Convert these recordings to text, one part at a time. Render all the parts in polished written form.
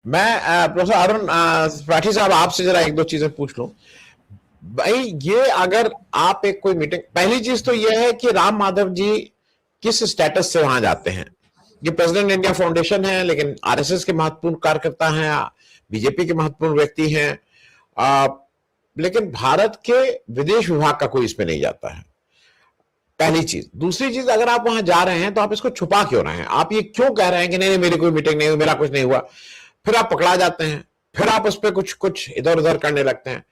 मैं प्रोफेसर अरुण त्रिपाठी साहब आपसे जरा एक दो चीजें पूछ लूं भाई। ये अगर आप एक कोई मीटिंग, पहली चीज तो ये है कि राम माधव जी किस स्टेटस से वहां जाते हैं। ये प्रेसिडेंट इंडिया फाउंडेशन है, लेकिन आरएसएस के महत्वपूर्ण कार्यकर्ता हैं, बीजेपी के महत्वपूर्ण व्यक्ति हैं, लेकिन भारत के विदेश विभाग का कोई इसमें नहीं जाता है। पहली चीज। दूसरी चीज, अगर आप वहां जा रहे हैं तो आप इसको छुपा क्यों रहे हैं? आप ये क्यों कह रहे हैं कि नहीं नहीं मेरी कोई मीटिंग नहीं हुई, मेरा कुछ नहीं हुआ? फिर आप पकड़ा जाते हैं, फिर आप उस पर कुछ कुछ इधर उधर करने लगते हैं।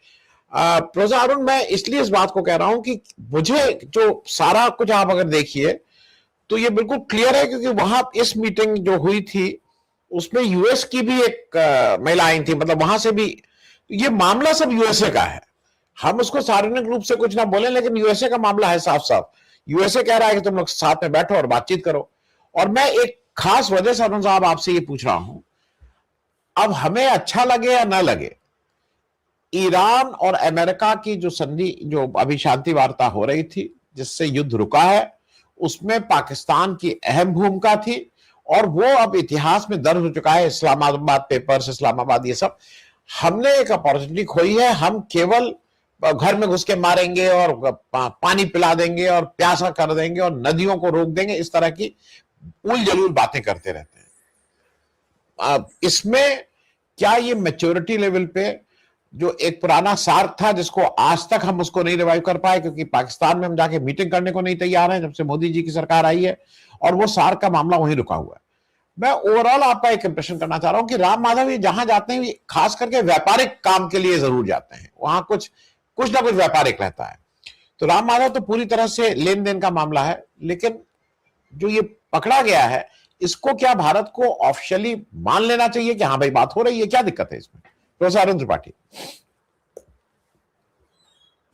प्रोफेसर अरुण, मैं इसलिए इस बात को कह रहा हूं कि मुझे जो सारा कुछ आप अगर देखिए तो ये बिल्कुल क्लियर है, क्योंकि वहां इस मीटिंग जो हुई थी उसमें यूएस की भी एक महिला आई थी, मतलब वहां से भी ये मामला सब यूएसए का है। हम उसको सार्वजनिक रूप से कुछ ना बोले, लेकिन यूएसए का मामला है साफ साफ। यूएसए कह रहा है कि तुम लोग साथ में बैठो और बातचीत करो। और मैं एक खास वजह से अरुण साहब आपसे ये पूछ रहा हूं, अब हमें अच्छा लगे या ना लगे, ईरान और अमेरिका की जो संधि, जो अभी शांति वार्ता हो रही थी जिससे युद्ध रुका है, उसमें पाकिस्तान की अहम भूमिका थी। और वो अब इतिहास में दर्ज हो चुका है, इस्लामाबाद पेपर्स, इस्लामाबाद, ये सब। हमने एक अपॉर्चुनिटी खोई है। हम केवल घर में घुस के मारेंगे और पानी पिला देंगे और प्यासा कर देंगे और नदियों को रोक देंगे, इस तरह की उल जलूल बातें करते रहते हैं। इसमें क्या ये मैच्योरिटी लेवल पे जो एक पुराना सार्क था, जिसको आज तक हम उसको नहीं रिवाइव कर पाए, क्योंकि पाकिस्तान में हम जाके मीटिंग करने को नहीं तैयार हैं जब से मोदी जी की सरकार आई है, और वो सार्क का मामला वहीं रुका हुआ है। मैं ओवरऑल आपका एक इंप्रेशन करना चाह रहा हूं कि राम माधव ये जहां जाते हैं, खास करके व्यापारिक काम के लिए जरूर जाते हैं, वहां कुछ कुछ ना कुछ व्यापारिक रहता है। तो राम माधव तो पूरी तरह से लेन देन का मामला है, लेकिन जो ये पकड़ा गया है, इसको क्या भारत को ऑफिशियली मान लेना चाहिए कि हाँ भाई बात हो रही है? क्या दिक्कत है इसमें, प्रोफेसर अरुण त्रिपाठी?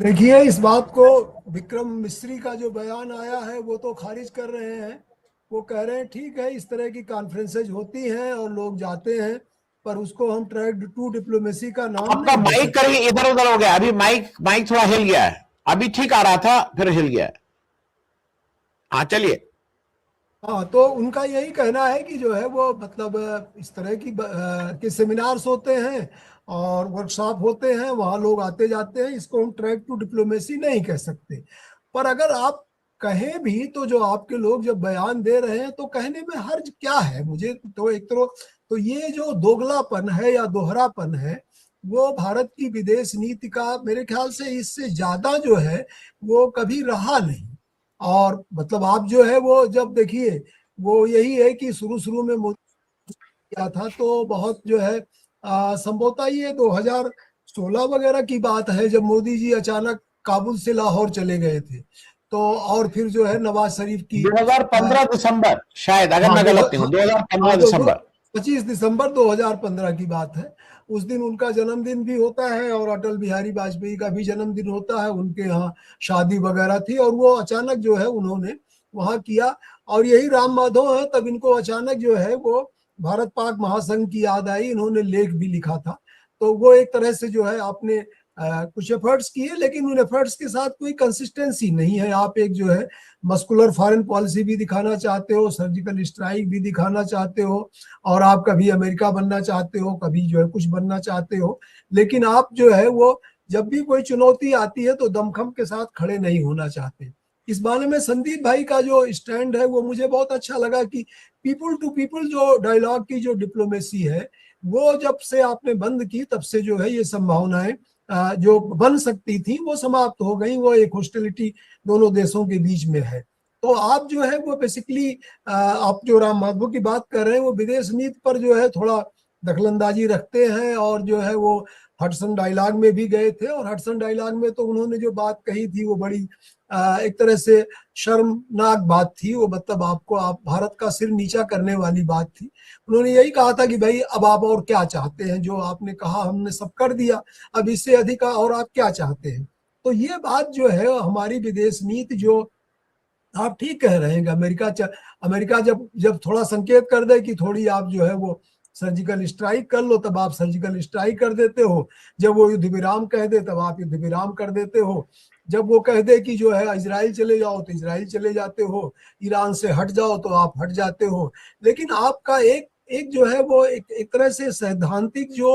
देखिए, इस बात को विक्रम मिस्री का जो बयान आया है वो तो खारिज कर रहे हैं। वो कह रहे हैं ठीक है, इस तरह की कॉन्फ्रेंसेज होती हैं और लोग जाते हैं, पर उसको हम ट्रैक टू डिप्लोमेसी का नाम आपका नहीं दे माइक सकते। कहीं इधर उधर हो गया, अभी माइक माइक थोड़ा हिल गया है। अभी ठीक आ रहा था, फिर हिल गया है। हाँ, चलिए। हाँ, तो उनका यही कहना है कि जो है वो मतलब इस तरह की के सेमिनार्स होते हैं और वर्कशॉप होते हैं, वहाँ लोग आते जाते हैं, इसको हम ट्रैक टू डिप्लोमेसी नहीं कह सकते। पर अगर आप कहें भी तो जो आपके लोग जब बयान दे रहे हैं तो कहने में हर्ज क्या है? मुझे तो एक तो ये जो दोगलापन है या दोहरापन है, वो भारत की विदेश नीति का मेरे ख्याल से इससे ज्यादा जो है वो कभी रहा नहीं। और मतलब आप जो है वो जब देखिए, वो यही है कि शुरू शुरू में मोदी किया था तो बहुत जो है संभवतः ये 2016 वगैरह की बात है, जब मोदी जी अचानक काबुल से लाहौर चले गए थे। तो और फिर जो है नवाज शरीफ की 2015 दिसंबर शायद, अगर हाँ मैं दो गलत नहीं हूं, हाँ 2015 हाँ तो दिसंबर। 25 दिसंबर 2015 की बात है। उस दिन उनका जन्मदिन भी होता है और अटल बिहारी वाजपेयी का भी जन्मदिन होता है, उनके यहाँ शादी वगैरह थी और वो अचानक जो है उन्होंने वहां किया। और यही राम माधव है, तब इनको अचानक जो है वो भारत पाक महासंघ की याद आई, इन्होंने लेख भी लिखा था। तो वो एक तरह से जो है आपने कुछ एफर्ट्स किए, लेकिन उन एफर्ट्स के साथ कोई कंसिस्टेंसी नहीं है। आप एक जो है मस्कुलर फॉरेन पॉलिसी भी दिखाना चाहते हो, सर्जिकल स्ट्राइक भी दिखाना चाहते हो, और आप कभी अमेरिका बनना चाहते हो, कभी जो है कुछ बनना चाहते हो, लेकिन आप जो है वो जब भी कोई चुनौती आती है तो दमखम के साथ खड़े नहीं होना चाहते। इस बारे में संदीप भाई का जो स्टैंड है वो मुझे बहुत अच्छा लगा कि पीपल टू पीपल जो डायलॉग की जो डिप्लोमेसी है, वो जब से आपने बंद की तब से जो है ये संभावनाएं जो बन सकती थी वो समाप्त हो गई। वो एक हॉस्टिलिटी दोनों देशों के बीच में है। तो आप जो है वो बेसिकली आप जो राम माधव की बात कर रहे हैं वो विदेश नीति पर जो है थोड़ा दखलंदाजी रखते हैं, और जो है वो हडसन डायलॉग में भी गए थे, और हडसन डायलॉग में तो उन्होंने जो बात कही थी वो बड़ी एक तरह से शर्मनाक बात थी। वो मतलब आपको आप भारत का सिर नीचा करने वाली बात थी। उन्होंने यही कहा था कि भाई अब आप और क्या चाहते हैं, जो आपने कहा हमने सब कर दिया, अब इससे अधिक और आप क्या चाहते हैं? तो ये बात जो है हमारी विदेश नीति जो आप ठीक कह रहे हैं कि अमेरिका जब जब थोड़ा संकेत कर दे कि थोड़ी आप जो है वो सर्जिकल स्ट्राइक कर लो, तब आप सर्जिकल स्ट्राइक कर देते हो। जब वो युद्ध विराम कह दे तब आप युद्ध विराम कर देते हो। जब वो कह दे कि जो है इजराइल चले जाओ तो इजराइल चले जाते हो, ईरान से हट जाओ तो आप हट जाते हो। लेकिन आपका एक एक जो है वो एक तरह से सैद्धांतिक जो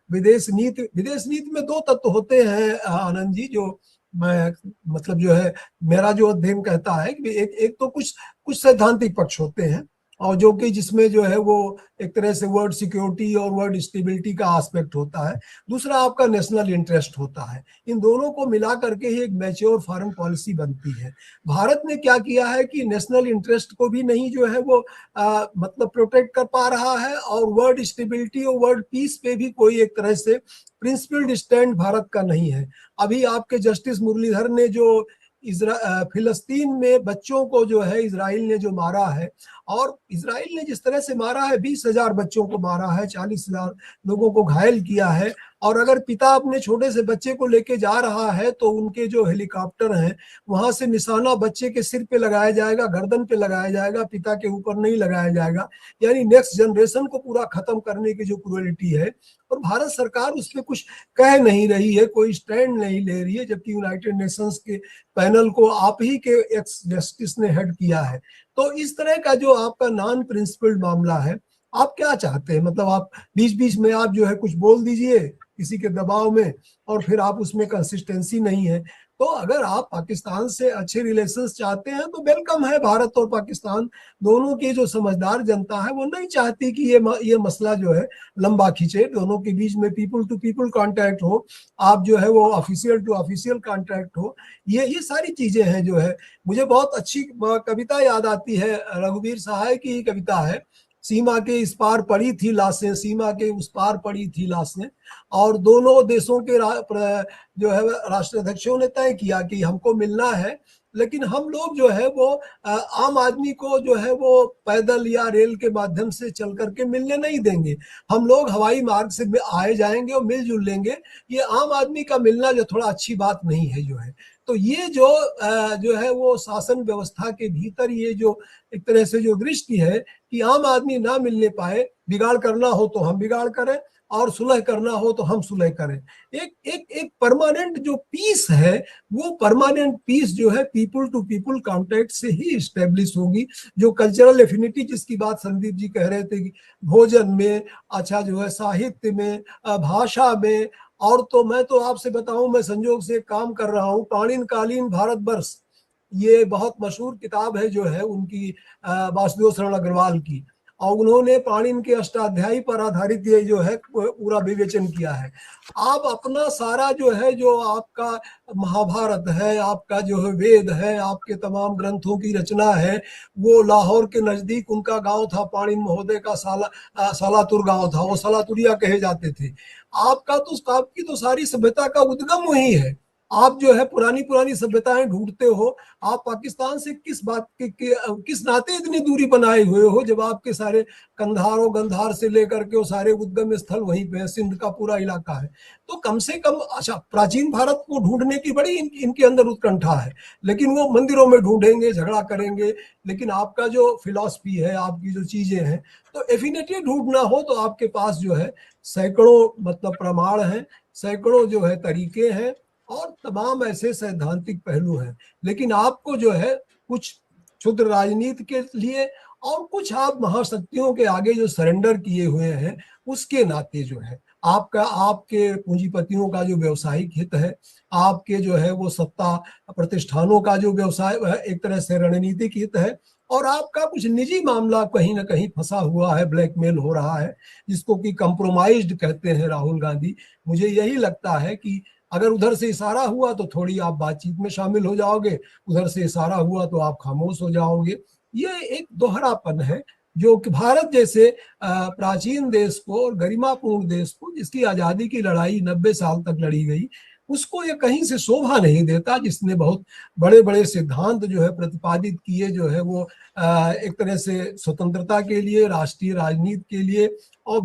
विदेश नीति में दो तत्व होते हैं आनंद जी, जो मैं मतलब जो है मेरा जो अध्ययन कहता है कि एक तो कुछ सैद्धांतिक पक्ष होते हैं, और जो कि जिसमें जो है वो एक तरह से वर्ल्ड सिक्योरिटी और वर्ल्ड स्टेबिलिटी का एस्पेक्ट होता है। दूसरा आपका नेशनल इंटरेस्ट होता है। इन दोनों को मिला करके ही एक मैच्योर फॉरेन पॉलिसी बनती है। भारत ने क्या किया है कि नेशनल इंटरेस्ट को भी नहीं जो है वो मतलब प्रोटेक्ट कर पा रहा है, और वर्ल्ड स्टेबिलिटी और वर्ल्ड पीस पे भी कोई एक तरह से प्रिंसिपल्ड स्टैंड भारत का नहीं है। अभी आपके जस्टिस मुरलीधर ने जो फिलिस्तीन में बच्चों को जो है इजराइल ने जो मारा है, और इजराइल ने जिस तरह से मारा है, 20,000 बच्चों को मारा है, 40,000 लोगों को घायल किया है, और अगर पिता अपने छोटे से बच्चे को लेके जा रहा है तो उनके जो हेलीकॉप्टर हैं वहां से निशाना बच्चे के सिर पे लगाया जाएगा, गर्दन पे लगाया जाएगा, पिता के ऊपर नहीं लगाया जाएगा। यानी नेक्स्ट जनरेशन को पूरा खत्म करने की जो क्रूएलिटी है, और भारत सरकार उस पर कुछ कह नहीं रही है, कोई स्टैंड नहीं ले रही है, जबकि यूनाइटेड नेशंस के पैनल को आप ही के एक्स जस्टिस ने हेड किया है। तो इस तरह का जो आपका नॉन प्रिंसिपल्ड मामला है, आप क्या चाहते हैं? मतलब आप बीच बीच में आप जो है कुछ बोल दीजिए किसी के दबाव में, और फिर आप उसमें कंसिस्टेंसी नहीं है। तो अगर आप पाकिस्तान से अच्छे रिलेशंस चाहते हैं तो वेलकम है। भारत और पाकिस्तान दोनों की जो समझदार जनता है वो नहीं चाहती कि ये मसला जो है लंबा खींचे, दोनों के बीच में पीपल टू पीपल कांटेक्ट हो, आप जो है वो ऑफिशियल टू ऑफिशियल कांटेक्ट हो। ये सारी चीजें हैं जो है। मुझे बहुत अच्छी कविता याद आती है, रघुवीर सहाय की कविता है, सीमा के इस पार पड़ी थी लाशें, सीमा के उस पार पड़ी थी लाशें, और दोनों देशों के जो है राष्ट्राध्यक्षों ने तय किया कि हमको मिलना है, लेकिन हम लोग जो है वो आम आदमी को जो है वो पैदल या रेल के माध्यम से चल करके मिलने नहीं देंगे। हम लोग हवाई मार्ग से आए जाएंगे और मिलजुल लेंगे। ये आम आदमी का मिलना जो थोड़ा अच्छी बात नहीं है जो है। तो ये जो है वो शासन व्यवस्था के भीतर ये जो एक तरह से जो दृष्टि है कि आम आदमी ना मिलने पाए, बिगाड़ करना हो तो हम बिगाड़ करें और सुलह करना हो तो हम सुलह करें। एक परमानेंट जो पीस है, वो परमानेंट पीस जो है पीपल टू पीपल कांटेक्ट से ही स्टेब्लिश होगी। जो कल्चरल एफिनिटी जिसकी बात संदीप जी कह रहे थे कि भोजन में, अच्छा जो है साहित्य में, भाषा में, और तो मैं तो आपसे बताऊं, मैं संयोग से काम कर रहा हूं पाणिन कालीन भारतवर्ष, ये बहुत मशहूर किताब है जो है उनकी वासुदेव शरण अग्रवाल की, और उन्होंने पाणिन के अष्टाध्यायी पर आधारित ये जो है पूरा विवेचन किया है। आप अपना सारा जो है, जो आपका महाभारत है, आपका जो है वेद है, आपके तमाम ग्रंथों की रचना है, वो लाहौर के नजदीक उनका गांव था, पाणिन महोदय का सालातुर गांव था, वो सालातुरिया कहे जाते थे। आपकी तो सारी सभ्यता का उद्गम वही है। आप जो है पुरानी सभ्यताएं ढूंढते हो। आप पाकिस्तान से किस बात किस नाते इतनी दूरी बनाए हुए हो, जब आपके सारे गंधार से लेकर के वो सारे उद्गम स्थल वहीं पे है, सिंध का पूरा इलाका है। तो कम से कम अच्छा, प्राचीन भारत को ढूंढने की बड़ी इनके अंदर उत्कंठा है, लेकिन वो मंदिरों में ढूंढेंगे, झगड़ा करेंगे। लेकिन आपका जो फिलॉसफी है, आपकी जो चीजें हैं, तो एफिनिटी ढूंढना हो तो आपके पास जो है सैकड़ों मतलब प्रमाण हैं, सैकड़ों जो है तरीके हैं, और तमाम ऐसे सैद्धांतिक पहलू हैं। लेकिन आपको जो है कुछ क्षुद्र राजनीति के लिए और कुछ आप महाशक्तियों के आगे जो सरेंडर किए हुए हैं, उसके नाते जो है आपके पूंजीपतियों का जो व्यवसायिक हित है, आपके जो है वो सत्ता प्रतिष्ठानों का जो व्यवसाय एक तरह से रणनीतिक हित है, और आपका कुछ निजी मामला कहीं ना कहीं फंसा हुआ है, ब्लैकमेल हो रहा है, जिसको कि कंप्रोमाइज्ड कहते हैं राहुल गांधी। मुझे यही लगता है कि अगर उधर से इशारा हुआ तो थोड़ी आप बातचीत में शामिल हो जाओगे, उधर से इशारा हुआ तो आप खामोश हो जाओगे। ये एक दोहरापन है जो कि भारत जैसे प्राचीन देश को और गरिमापूर्ण देश को, जिसकी आजादी की लड़ाई 90 साल तक लड़ी गई, उसको ये कहीं से शोभा नहीं देता, जिसने बहुत बड़े बड़े सिद्धांत जो है प्रतिपादित किए, जो है वो एक तरह से स्वतंत्रता के लिए, राष्ट्रीय राजनीति के लिए, और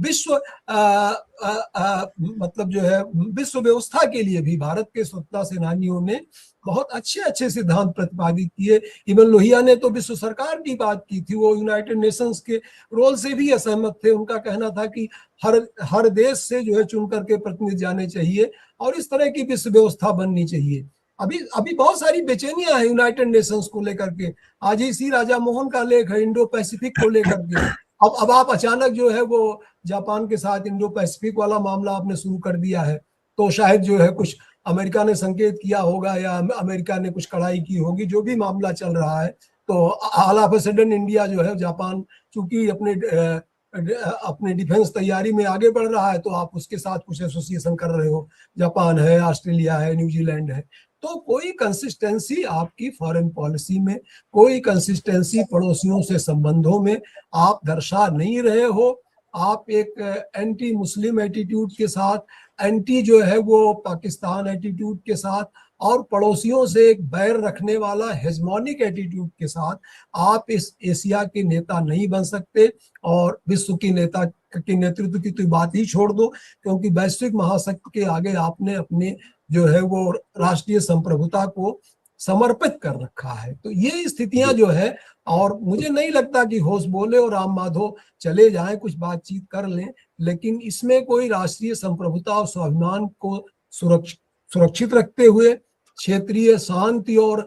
मतलब जो है विश्व व्यवस्था के लिए भी भारत के स्वतंत्रता सेनानियों ने बहुत अच्छे अच्छे सिद्धांत प्रतिपादित किए। इवन लोहिया ने तो विश्व सरकार की बात की थी, वो यूनाइटेड नेशंस के रोल से भी असहमत थे। उनका कहना था कि हर देश से जो है चुन करके प्रतिनिधि जाने चाहिए और इस तरह की विश्व व्यवस्था बननी चाहिए। अभी बहुत सारी बेचैनियां हैं यूनाइटेड नेशंस को लेकर के। आज ही सी राजा मोहन का लेख है इंडो पैसिफिक को लेकर के, अब आप अचानक जो है वो जापान के साथ इंडो पैसिफिक वाला मामला आपने शुरू कर दिया है, तो शायद जो है कुछ अमेरिका ने संकेत किया होगा या अमेरिका ने कुछ कड़ाई की होगी, जो भी मामला चल रहा है। तो all of a sudden India जो है, जापान चूंकि अपने डिफेंस तैयारी में आगे बढ़ रहा है, तो आप उसके साथ कुछ एसोसिएशन कर रहे हो। जापान है, ऑस्ट्रेलिया है, न्यूजीलैंड है। तो कोई कंसिस्टेंसी आपकी फॉरेन पॉलिसी में, कोई कंसिस्टेंसी पड़ोसियों से संबंधों में आप दर्शा नहीं रहे हो। आप एक एंटी मुस्लिम एटीट्यूड के साथ, एंटी जो है वो पाकिस्तान एटीट्यूड के साथ, और पड़ोसियों से एक बैर रखने वाला हेजमोनिक एटीट्यूड के साथ आप इस एशिया के नेता नहीं बन सकते। और विश्व की नेता के नेतृत्व की तो बात ही छोड़ दो, क्योंकि वैश्विक महाशक्ति के आगे आपने अपने जो है वो राष्ट्रीय संप्रभुता को समर्पित कर रखा है। तो ये स्थितियां जो है, और मुझे नहीं लगता कि होश बोले और राम माधव चले जाएं, कुछ बातचीत कर लें, लेकिन इसमें कोई राष्ट्रीय संप्रभुता और स्वाभिमान को सुरक्षित रखते हुए, क्षेत्रीय शांति और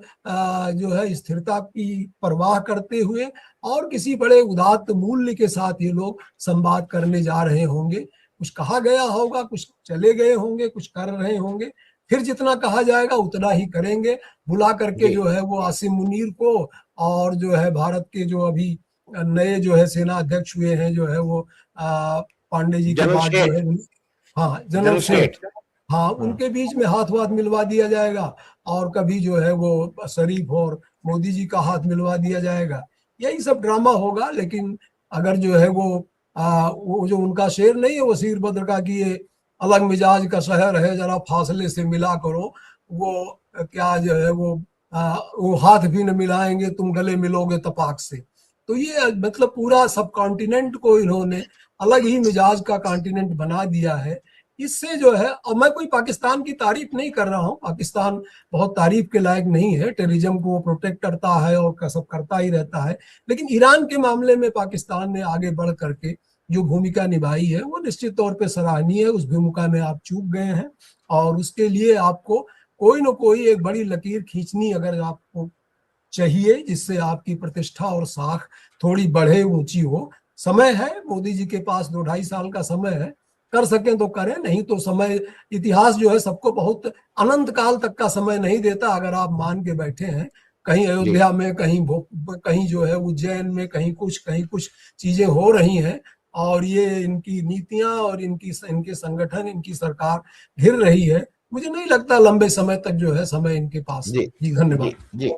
जो है स्थिरता की परवाह करते हुए, और किसी बड़े उदात्त मूल्य के साथ ये लोग संवाद करने जा रहे होंगे। कुछ कहा गया होगा, कुछ चले गए होंगे, कुछ कर रहे होंगे, फिर जितना कहा जाएगा उतना ही करेंगे। बुला करके जो है वो आसिम मुनीर को, और जो है भारत के जो अभी नए जो है सेना अध्यक्ष हुए हैं, जो है वो पांडे जी के बाद जो है, हाँ जनरल सेठ, हाँ उनके बीच में हाथ वाथ मिलवा दिया जाएगा, और कभी जो है वो शरीफ और मोदी जी का हाथ मिलवा दिया जाएगा। यही सब ड्रामा होगा। लेकिन अगर जो है वो जो उनका शेर नहीं है वसीर बद्र का कि ये अलग मिजाज का शहर है, जरा फासले से मिला करो, वो क्या जो है वो हाथ भी न मिलाएंगे, तुम गले मिलोगे तपाक से। तो ये मतलब पूरा सब कॉन्टिनेंट को इन्होंने अलग ही मिजाज का कॉन्टिनेंट बना दिया है। इससे जो है, और मैं कोई पाकिस्तान की तारीफ नहीं कर रहा हूँ, पाकिस्तान बहुत तारीफ के लायक नहीं है, टेररिज्म को प्रोटेक्ट करता है और सब करता ही रहता है। लेकिन ईरान के मामले में पाकिस्तान ने आगे बढ़ करके जो भूमिका निभाई है वो निश्चित तौर पे सराहनीय है। उस भूमिका में आप चूक गए हैं, और उसके लिए आपको कोई न कोई एक बड़ी लकीर खींचनी अगर आपको चाहिए, जिससे आपकी प्रतिष्ठा और साख थोड़ी बढ़े, ऊंची हो। समय है, मोदी जी के पास 2-2.5 साल का समय है, कर सकें तो करें, नहीं तो समय, इतिहास जो है सबको बहुत अनंत काल तक का समय नहीं देता। अगर आप मान के बैठे हैं, कहीं अयोध्या में, कहीं जो है उज्जैन में, कहीं कुछ चीजें हो रही हैं, और ये इनकी नीतियां और इनके संगठन, इनकी सरकार घिर रही है, मुझे नहीं लगता लंबे समय तक जो है समय इनके पास। जी जी धन्यवाद। जी जी।